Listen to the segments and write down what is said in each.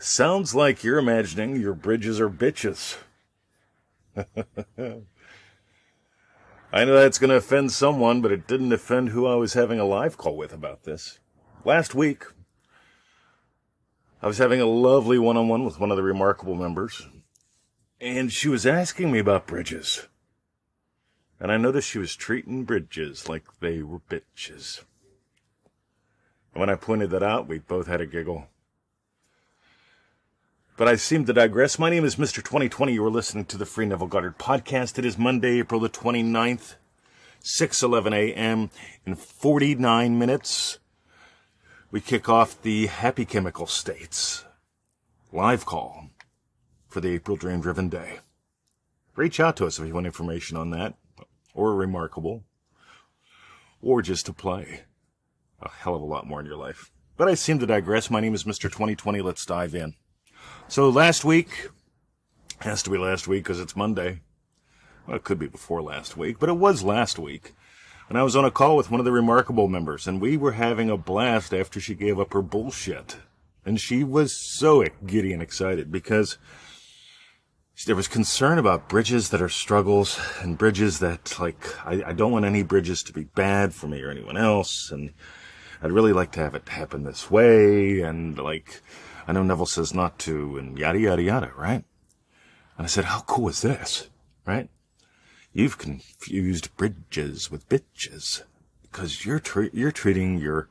Sounds like you're imagining your bridges are bitches. I know that's going to offend someone, but it didn't offend who I was having a live call with about this. Last week, I was having a lovely one-on-one with one of the Remarkable members, and she was asking me about bridges. And I noticed she was treating bridges like they were bitches. And when I pointed that out, we both had a giggle. But I seem to digress. My name is Mr. 2020. You are listening to the Free Neville Goddard podcast. It is Monday, April the 29th, 6:11 a.m. In 49 minutes, we kick off the Happy Chemical States live call for the April Dream-Driven Day. Reach out to us if you want information on that, or Remarkable, or just to play a hell of a lot more in your life. But I seem to digress. My name is Mr. 2020. Let's dive in. So last week, has to be last week because it's Monday. Well, it could be before last week, but it was last week. And I was on a call with one of the Remarkable members, and we were having a blast after she gave up her bullshit. And she was so giddy and excited because there was concern about bridges that are struggles and bridges that, I don't want any bridges to be bad for me or anyone else. And I'd really like to have it happen this way. And I know Neville says not to, and yada, yada, yada, right? And I said, how cool is this, right? You've confused bridges with bitches because you're treating your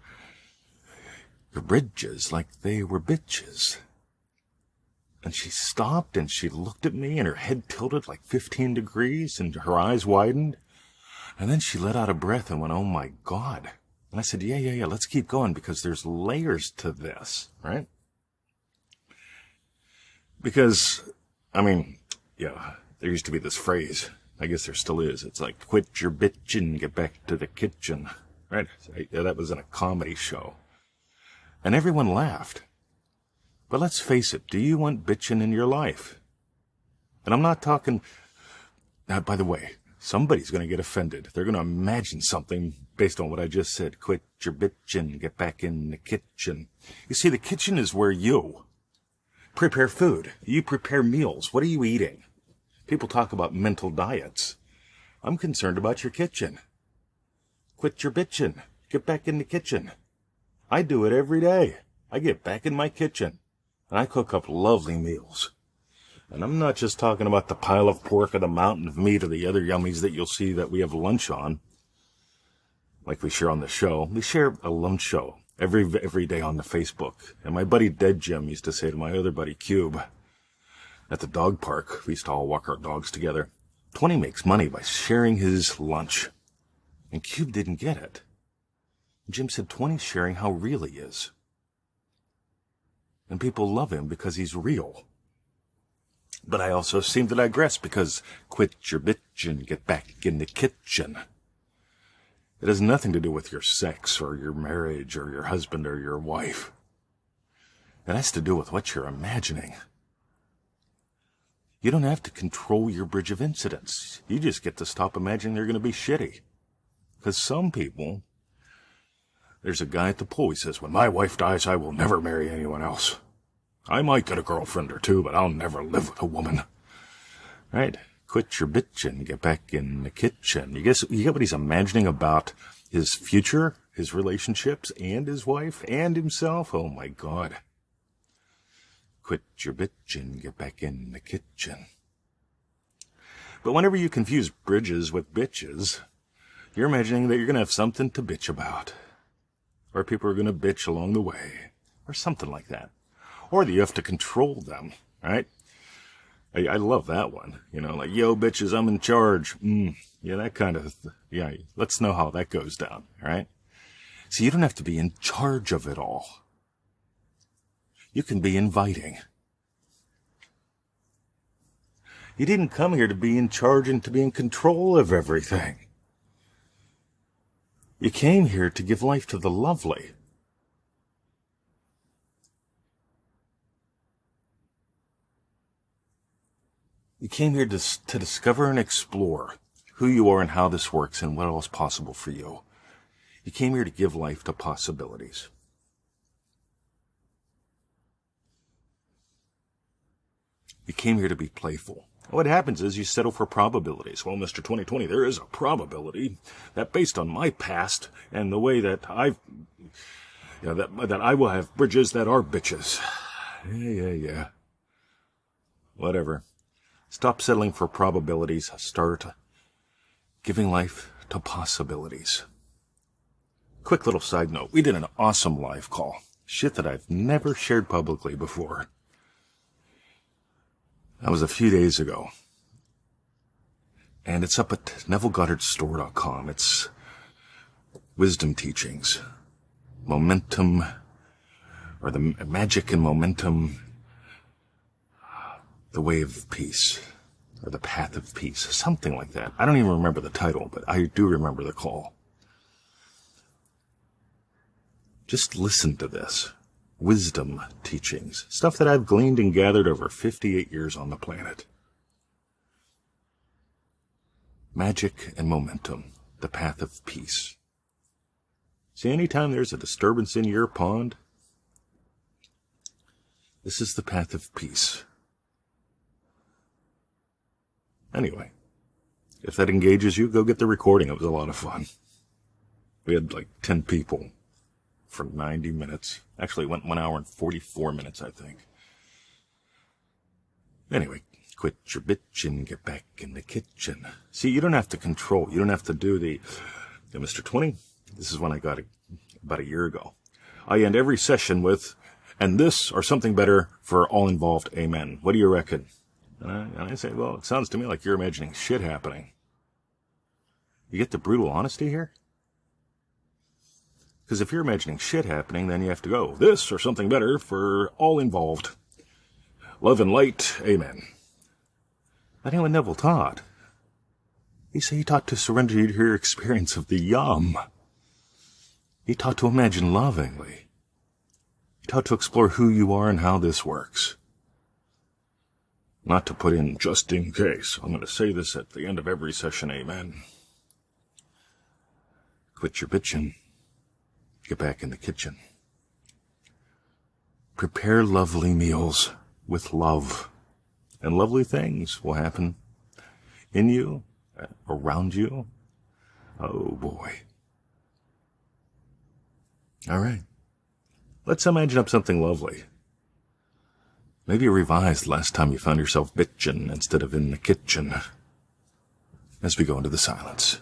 bridges like they were bitches. And she stopped and she looked at me and her head tilted like 15 degrees and her eyes widened. And then she let out a breath and went, oh my God. And I said, yeah, let's keep going because there's layers to this, right? Because, there used to be this phrase, I guess there still is, it's like, quit your bitchin', get back to the kitchen, right? That was in a comedy show. And everyone laughed. But let's face it, do you want bitchin' in your life? And I'm not talking, by the way, somebody's going to get offended. They're going to imagine something based on what I just said. Quit your bitchin', get back in the kitchen. You see, the kitchen is where you prepare food. You prepare meals. What are you eating? People talk about mental diets. I'm concerned about your kitchen. Quit your bitchin'. Get back in the kitchen. I do it every day. I get back in my kitchen and I cook up lovely meals. And I'm not just talking about the pile of pork or the mountain of meat or the other yummies that you'll see that we have lunch on, like we share on the show. We share a lunch show every day on the Facebook. And my buddy Dead Jim used to say to my other buddy Cube at the dog park, we used to all walk our dogs together, 20 makes money by sharing his lunch. And Cube didn't get it. Jim said 20's sharing how real he is. And people love him because he's real. But I also seem to digress because quit your bitchin', get back in the kitchen. It has nothing to do with your sex or your marriage or your husband or your wife. It has to do with what you're imagining. You don't have to control your bridge of incidents. You just get to stop imagining they're going to be shitty. Because some people, there's a guy at the pool, he says, when my wife dies, I will never marry anyone else. I might get a girlfriend or two, but I'll never live with a woman. Right? Quit your bitchin', get back in the kitchen. You get what he's imagining about his future, his relationships, and his wife, and himself? Oh my God. Quit your bitchin', get back in the kitchen. But whenever you confuse bridges with bitches, you're imagining that you're going to have something to bitch about. Or people are going to bitch along the way. Or something like that. Or that you have to control them, right? I love that one. Like, yo, bitches, I'm in charge. Yeah, that kind of, let's know how that goes down, right? So you don't have to be in charge of it all. You can be inviting. You didn't come here to be in charge and to be in control of everything. You came here to give life to the lovely. You came here to discover and explore who you are and how this works and what else is possible for you. You came here to give life to possibilities. You came here to be playful. What happens is you settle for probabilities. Well, Mr. 2020, there is a probability that based on my past and the way that that I will have bridges that are bitches. Yeah. Whatever. Stop settling for probabilities. Start giving life to possibilities. Quick little side note. We did an awesome live call. Shit that I've never shared publicly before. That was a few days ago. And it's up at NevilleGoddardStore.com. It's wisdom teachings. Momentum, or the magic and momentum, the way of peace, or the path of peace, something like that. I don't even remember the title, but I do remember the call. Just listen to this. Wisdom teachings. Stuff that I've gleaned and gathered over 58 years on the planet. Magic and momentum. The path of peace. See, anytime there's a disturbance in your pond, this is the path of peace. Anyway, if that engages you, go get the recording. It was a lot of fun. We had like 10 people for 90 minutes. Actually, it went 1 hour and 44 minutes, I think. Anyway, quit your bitching, get back in the kitchen. See, you don't have to control. You don't have to do the Mr. 20. This is when I got it about a year ago. I end every session with, and this or something better for all involved, amen. What do you reckon? And I say, well, it sounds to me like you're imagining shit happening. You get the brutal honesty here? Because if you're imagining shit happening, then you have to go, this or something better for all involved. Love and light, amen. That ain't what Neville taught. He said he taught to surrender to your experience of the yum. He taught to imagine lovingly. He taught to explore who you are and how this works. Not to put in just in case. I'm going to say this at the end of every session, amen. Quit your bitching. Get back in the kitchen. Prepare lovely meals with love. And lovely things will happen in you, around you. Oh, boy. All right. Let's imagine up something lovely. Maybe revised last time you found yourself bitchin' instead of in the kitchen. As we go into the silence.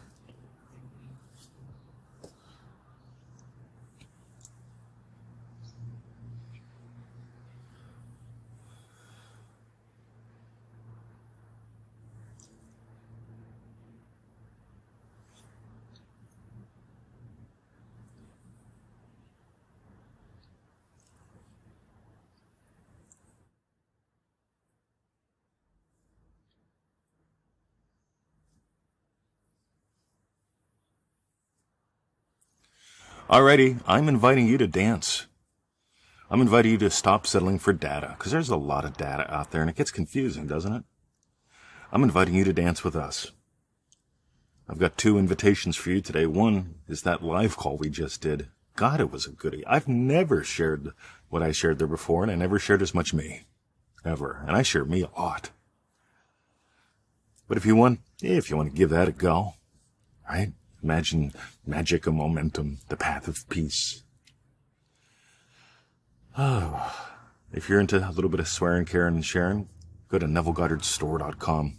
Alrighty, I'm inviting you to dance. I'm inviting you to stop settling for data, because there's a lot of data out there, and it gets confusing, doesn't it? I'm inviting you to dance with us. I've got 2 invitations for you today. One is that live call we just did. God, it was a goodie. I've never shared what I shared there before, and I never shared as much me. Ever. And I share me a lot. But if you want to give that a go, right? Imagine magic and momentum, the path of peace. Oh, if you're into a little bit of swearing, caring, and sharing, go to NevilleGoddardStore.com.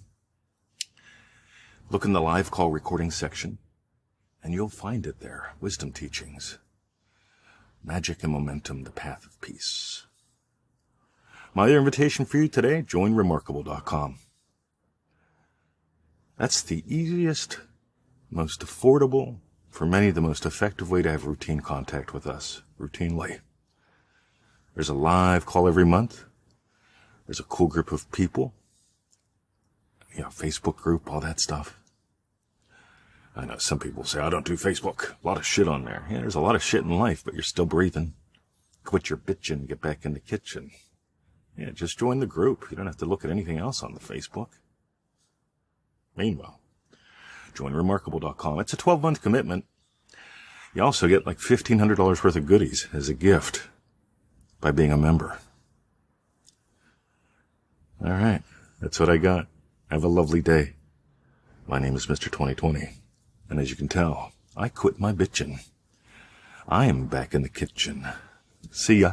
Look in the live call recording section, and you'll find it there. Wisdom teachings. Magic and momentum, the path of peace. My other invitation for you today, join Remarkable.com. That's the easiest, most affordable, for many the most effective way to have routine contact with us, routinely. There's a live call every month. There's a cool group of people. Facebook group, all that stuff. I know some people say, I don't do Facebook. A lot of shit on there. Yeah, there's a lot of shit in life, but you're still breathing. Quit your bitching, get back in the kitchen. Yeah, just join the group. You don't have to look at anything else on the Facebook. Meanwhile, join Remarkable.com. It's a 12-month commitment. You also get like $1,500 worth of goodies as a gift by being a member. All right. That's what I got. Have a lovely day. My name is Mr. 2020. And as you can tell, I quit my bitchin'. I am back in the kitchen. See ya.